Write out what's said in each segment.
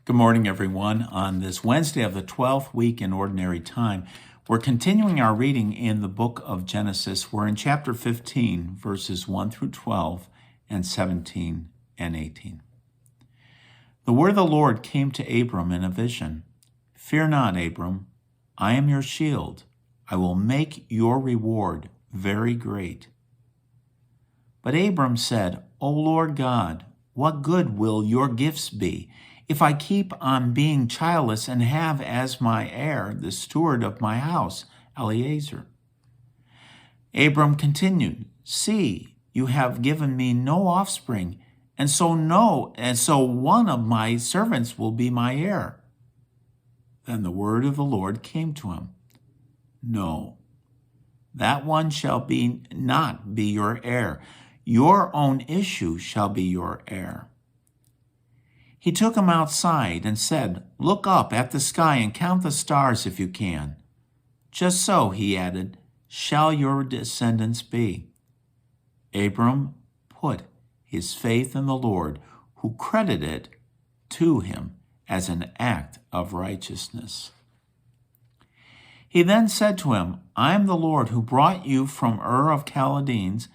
Good morning, everyone. On this Wednesday of the 12th week in Ordinary Time, we're continuing our reading in the book of Genesis. We're in chapter 15, verses 1 through 12, and 17 and 18. The word of the Lord came to Abram in a vision. Fear not, Abram, I am your shield. I will make your reward very great. But Abram said, O Lord God, what good will your gifts be if I keep on being childless and have as my heir the steward of my house, Eliezer? Abram continued, See, you have given me no offspring, and so one of my servants will be my heir. Then the word of the Lord came to him. No, that one shall not be your heir. Your own issue shall be your heir. He took him outside and said, Look up at the sky and count the stars if you can. Just so, he added, shall your descendants be. Abram put his faith in the Lord, who credited it to him as an act of righteousness. He then said to him, I am the Lord who brought you from Ur of Chaldeans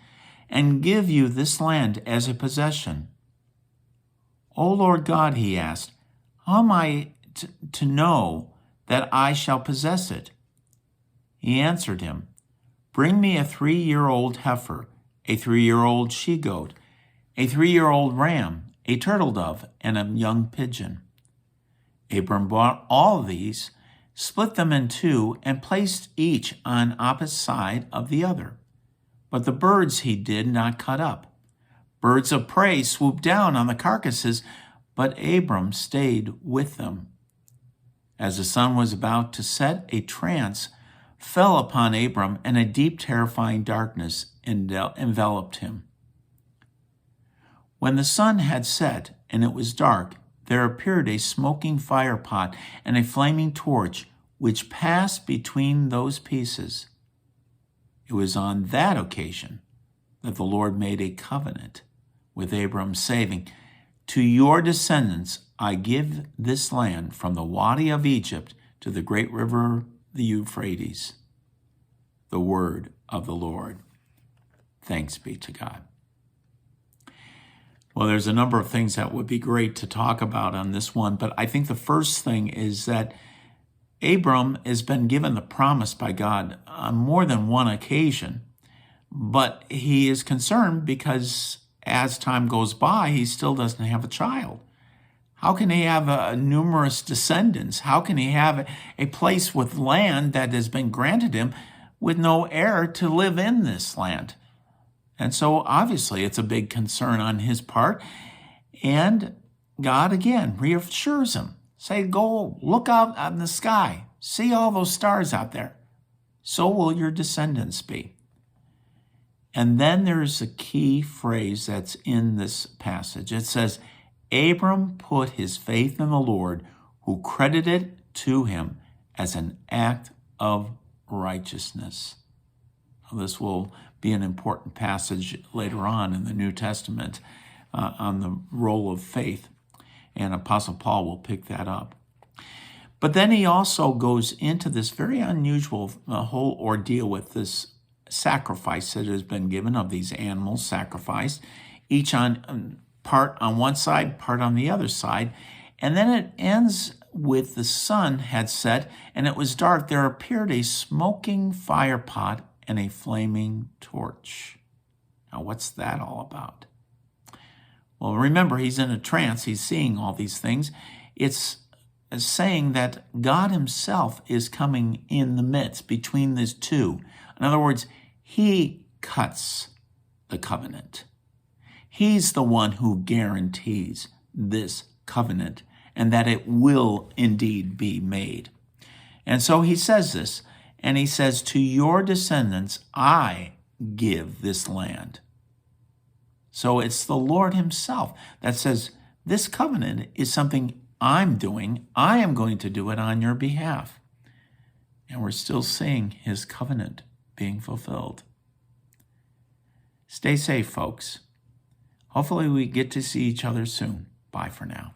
and give you this land as a possession. O Lord God, he asked, how am I to know that I shall possess it? He answered him, Bring me a 3-year-old heifer, a 3-year-old she-goat, a 3-year-old ram, a turtle dove, and a young pigeon. Abram brought all these, split them in two, and placed each on opposite side of the other. But the birds he did not cut up. Birds of prey swooped down on the carcasses, but Abram stayed with them. As the sun was about to set, a trance fell upon Abram, and a deep, terrifying darkness enveloped him. When the sun had set and it was dark, there appeared a smoking fire pot and a flaming torch, which passed between those pieces. It was on that occasion that the Lord made a covenant with Abram, saying, To your descendants I give this land from the Wadi of Egypt to the great river, the Euphrates. The word of the Lord. Thanks be to God. Well, there's a number of things that would be great to talk about on this one, but I think the first thing is that Abram has been given the promise by God on more than one occasion, but he is concerned because as time goes by, he still doesn't have a child. How can he have numerous descendants? How can he have a place with land that has been granted him with no heir to live in this land? And so obviously it's a big concern on his part. And God again reassures him. Say, go look out in the sky. See all those stars out there. So will your descendants be. And then there's a key phrase that's in this passage. It says, Abram put his faith in the Lord, who credited it to him as an act of righteousness. Now, this will be an important passage later on in the New Testament on the role of faith, and Apostle Paul will pick that up. But then he also goes into this very unusual whole ordeal with this sacrifice that has been given of these animals sacrificed, each on part on one side, part on the other side. And then it ends with the sun had set and it was dark. There appeared a smoking fire pot and a flaming torch. Now, what's that all about? Well, remember, he's in a trance. He's seeing all these things. It's saying that God himself is coming in the midst between these two. In other words, he cuts the covenant. He's the one who guarantees this covenant and that it will indeed be made. And so he says this, and he says, to your descendants, I give this land. So it's the Lord himself that says, this covenant is something I'm doing. I am going to do it on your behalf. And we're still seeing his covenant being fulfilled. Stay safe, folks. Hopefully we get to see each other soon. Bye for now.